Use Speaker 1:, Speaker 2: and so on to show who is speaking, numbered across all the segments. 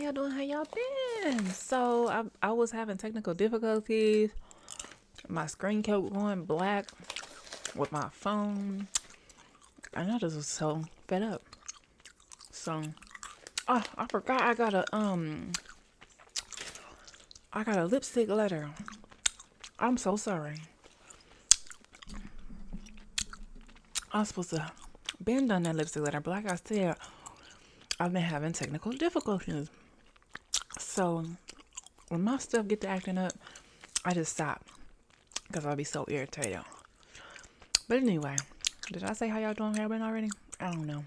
Speaker 1: y'all doing? How y'all been? So I was having technical difficulties. My screen kept going black with my phone. And I just was so fed up. So I forgot I got a lipstick letter. I'm so sorry. I was supposed to been done that lipstick letter, but like I said, I've been having technical difficulties. So when my stuff get to acting up, I just stop because I'll be so irritated. But anyway, did I say how y'all doing? Have been already? I don't know.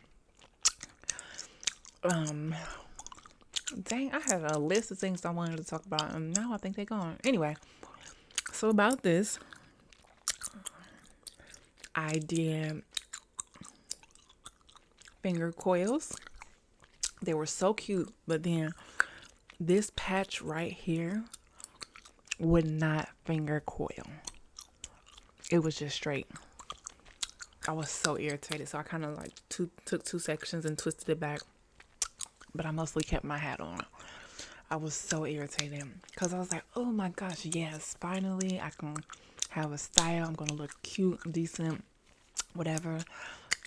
Speaker 1: Um, Dang, I had a list of things I wanted to talk about, and now I think they're gone. Anyway, so about this, I did finger coils. They were so cute, but then this patch right here would not finger coil. It was just straight. I was so irritated, so I kind of like took two sections and twisted it back, but I mostly kept my hat on. I was so irritated because I was like, oh my gosh, yes, finally I can have a style. I'm going to look cute, decent, whatever.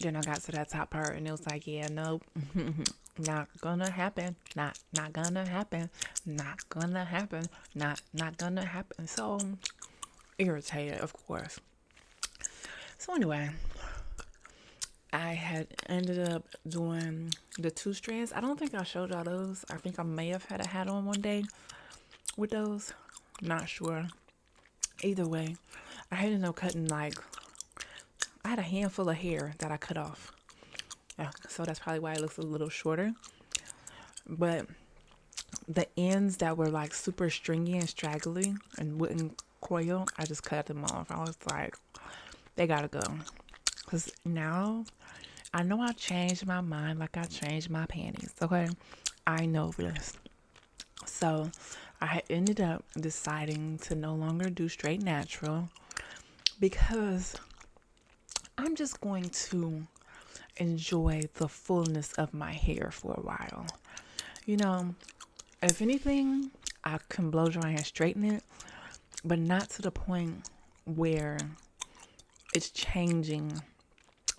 Speaker 1: Then I got to that top part and it was like, yeah, nope, not gonna happen. Not gonna happen. Not gonna happen. Not gonna happen. So irritated, of course. So anyway, I had ended up doing the two strands. I don't think I showed y'all those. I think I may have had a hat on one day with those. Not sure. Either way, I ended up cutting I had a handful of hair that I cut off. Yeah, so that's probably why it looks a little shorter. But the ends that were like super stringy and straggly and wouldn't coil, I just cut them off. I was like, they gotta go. Because now I know I changed my mind like I changed my panties, okay? I know this. So I ended up deciding to no longer do straight natural because I'm just going to enjoy the fullness of my hair for a while. You know, if anything, I can blow dry and straighten it, but not to the point where it's changing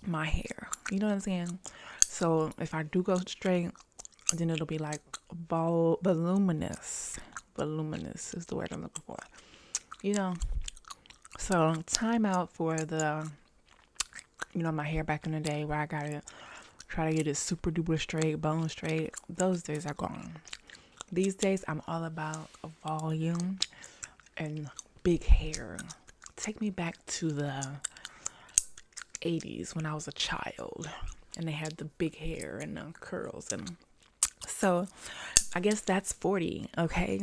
Speaker 1: my hair. You know what I'm saying? So if I do go straight, then it'll be like voluminous. Voluminous is the word I'm looking for. You know? So time out for the, my hair back in the day where I gotta try to get it super duper straight, bone straight. Those days are gone. These days I'm all about volume and big hair. Take me back to the 80s when I was a child and they had the big hair and the curls. And so I guess that's 40, okay?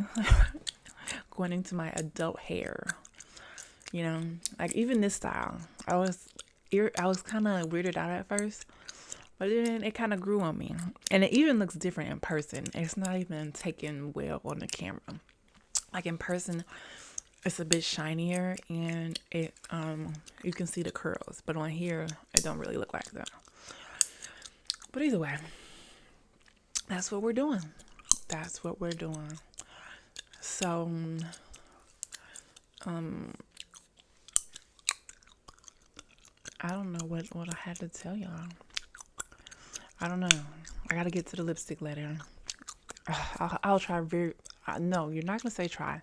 Speaker 1: Going into my adult hair, like even this style, I was kind of weirded out at first, but then it kind of grew on me, and it even looks different in person. It's not even taken well on the camera. Like in person, it's a bit shinier, and it you can see the curls, but on here it don't really look like that. But either way, that's what we're doing. So I don't know what I had to tell y'all. I don't know. I gotta get to the lipstick letter. I'll try no, you're not gonna say try.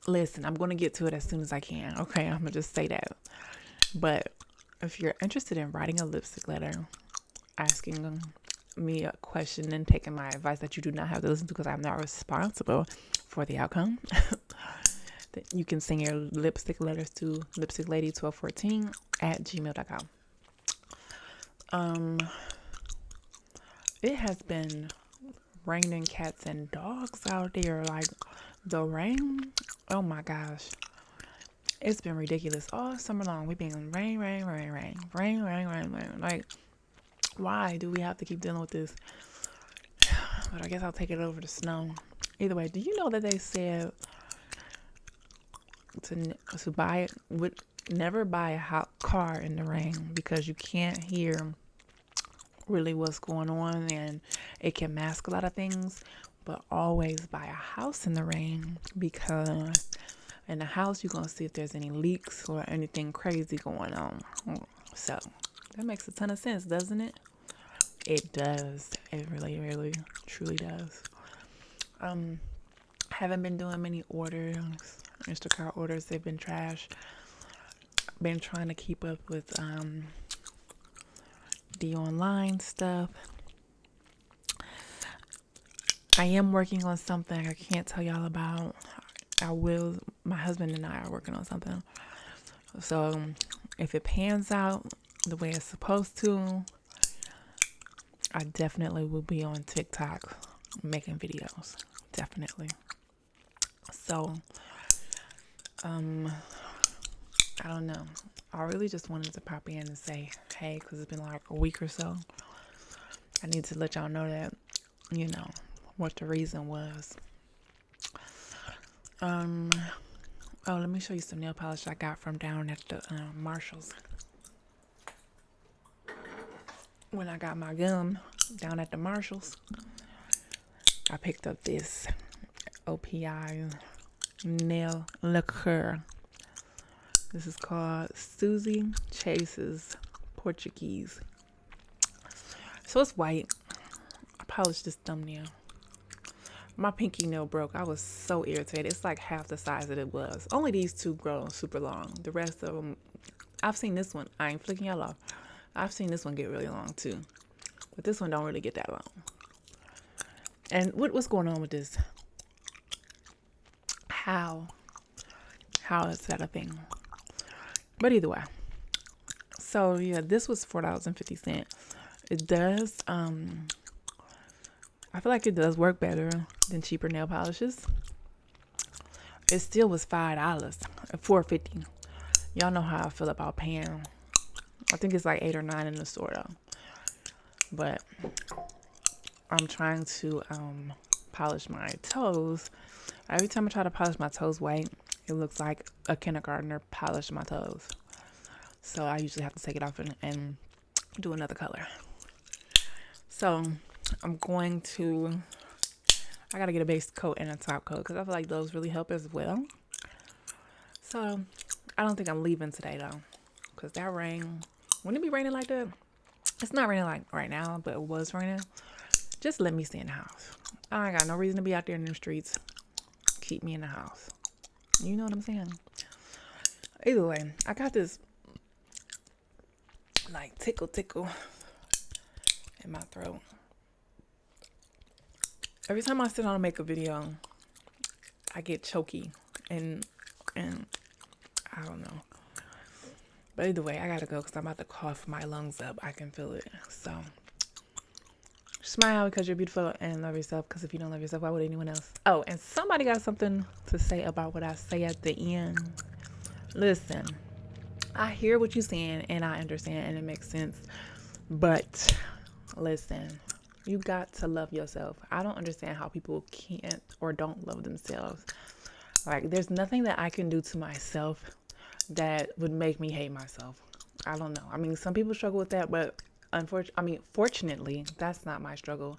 Speaker 1: Listen, I'm gonna get to it as soon as I can. Okay, I'm gonna just say that. But if you're interested in writing a lipstick letter, asking me a question and taking my advice that you do not have to listen to because I'm not responsible for the outcome, then you can send your lipstick letters to lipsticklady1214@gmail.com. It has been raining cats and dogs out there. Like the rain, oh my gosh, it's been ridiculous all summer long. We've been rain. Like, why do we have to keep dealing with this? But I guess I'll take it over to snow. Either way, do you know that they said to never buy a hot car in the rain because you can't hear really what's going on, and it can mask a lot of things. But always buy a house in the rain, because in the house you're going to see if there's any leaks or anything crazy going on. So that makes a ton of sense, doesn't it? It does. It really, really, truly does. Haven't been doing many orders. Instacart orders, they've been trash. Been trying to keep up with the online stuff. I am working on something I can't tell y'all about. My husband and I are working on something. So if it pans out the way it's supposed to, I definitely will be on TikTok making videos. Definitely. So, I don't know. I really just wanted to pop in and say, hey, because it's been like a week or so. I need to let y'all know that, what the reason was. Let me show you some nail polish I got from down at the Marshalls. When I got my gum down at the Marshalls, I picked up this OPI nail lacquer. This is called Susie Chase's Portuguese. So it's white. I polished this thumbnail. My pinky nail broke. I was so irritated. It's like half the size that it was. Only these two grow super long. The rest of them, I've seen this one. I ain't flicking y'all off. I've seen this one get really long too. But this one don't really get that long. And what's going on with this? How is that a thing? But either way. So yeah, this was $4.50. It does, I feel like it does work better than cheaper nail polishes. It still was $5, $4.50. Y'all know how I feel about paying. I think it's like $8 or $9 in the store though. But I'm trying to polish my toes. Every time I try to polish my toes white, it looks like a kindergartner polished my toes. So I usually have to take it off and do another color. So I gotta get a base coat and a top coat because I feel like those really help as well. So I don't think I'm leaving today though, because that rain, wouldn't it be raining like that? It's not raining like right now, but it was raining. Just let me stay in the house. I ain't got no reason to be out there in the streets. Keep me in the house. You know what I'm saying? Either way, I got this like tickle in my throat. Every time I sit down and make a video, I get choky and I don't know. But either way, I gotta go because I'm about to cough my lungs up. I can feel it. So smile because you're beautiful and love yourself, because if you don't love yourself, why would anyone else? Oh, and somebody got something to say about what I say at the end. Listen, I hear what you're saying and I understand and it makes sense. But listen, you got to love yourself. I don't understand how people can't or don't love themselves. Like, there's nothing that I can do to myself that would make me hate myself. I don't know. I mean, some people struggle with that, but fortunately, that's not my struggle.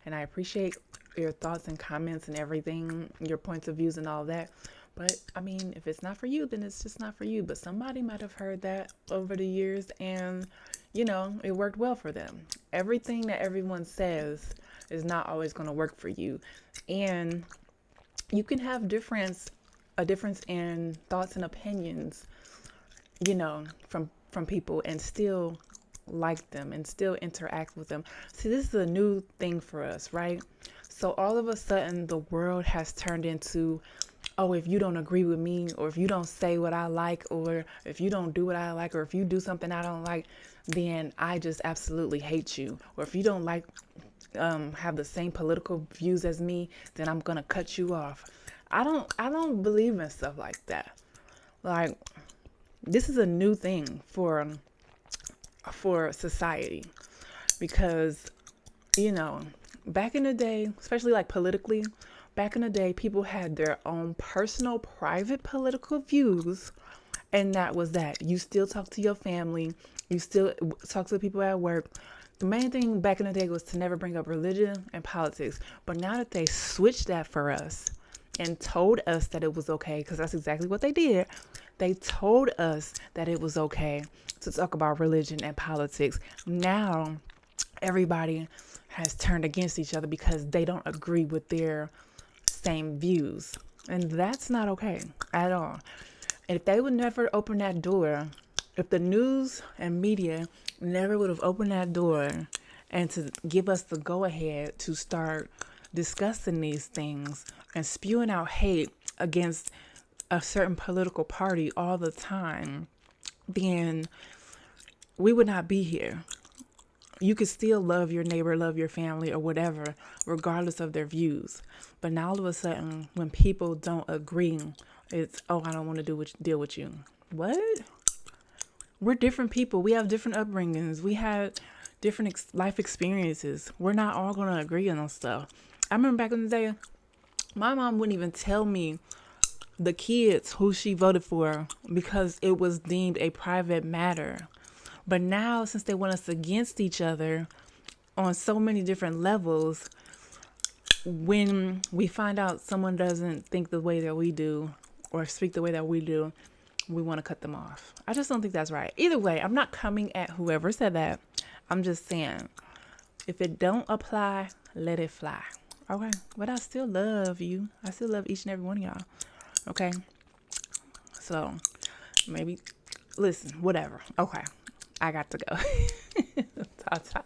Speaker 1: And I appreciate your thoughts and comments and everything, your points of views and all that. But I mean, if it's not for you, then it's just not for you. But somebody might have heard that over the years and, it worked well for them. Everything that everyone says is not always going to work for you. And you can have a difference in thoughts and opinions, from people and still like them and still interact with them. See, this is a new thing for us, right? So all of a sudden the world has turned into, oh, if you don't agree with me, or if you don't say what I like, or if you don't do what I like, or if you do something I don't like, then I just absolutely hate you. Or if you don't like, have the same political views as me, then I'm gonna cut you off. I don't believe in stuff like that. Like, this is a new thing for society, because, back in the day, especially like politically, back in the day, people had their own personal, private political views, and that was that. You still talk to your family, you still talk to the people at work. The main thing back in the day was to never bring up religion and politics. But now that they switched that for us and told us that it was okay, because that's exactly what they did. They told us that it was okay to talk about religion and politics. Now everybody has turned against each other because they don't agree with their same views. And that's not okay at all. And if they would never open that door, if the news and media never would have opened that door and to give us the go ahead to start discussing these things and spewing out hate against a certain political party all the time, then we would not be here. You could still love your neighbor, love your family, or whatever, regardless of their views. But now all of a sudden, when people don't agree, it's, oh, I don't want to deal with you. What? We're different people. We have different upbringings. We had different life experiences. We're not all going to agree on stuff. I remember back in the day, my mom wouldn't even tell me the kids who she voted for because it was deemed a private matter. But now, since they want us against each other on so many different levels, when we find out someone doesn't think the way that we do or speak the way that we do, we want to cut them off. I just don't think that's right. Either way, I'm not coming at whoever said that. I'm just saying, if it don't apply, let it fly. Okay? But I still love you. I still love each and every one of y'all. Okay? So, maybe, listen, whatever. Okay. I got to go. Ta-ta.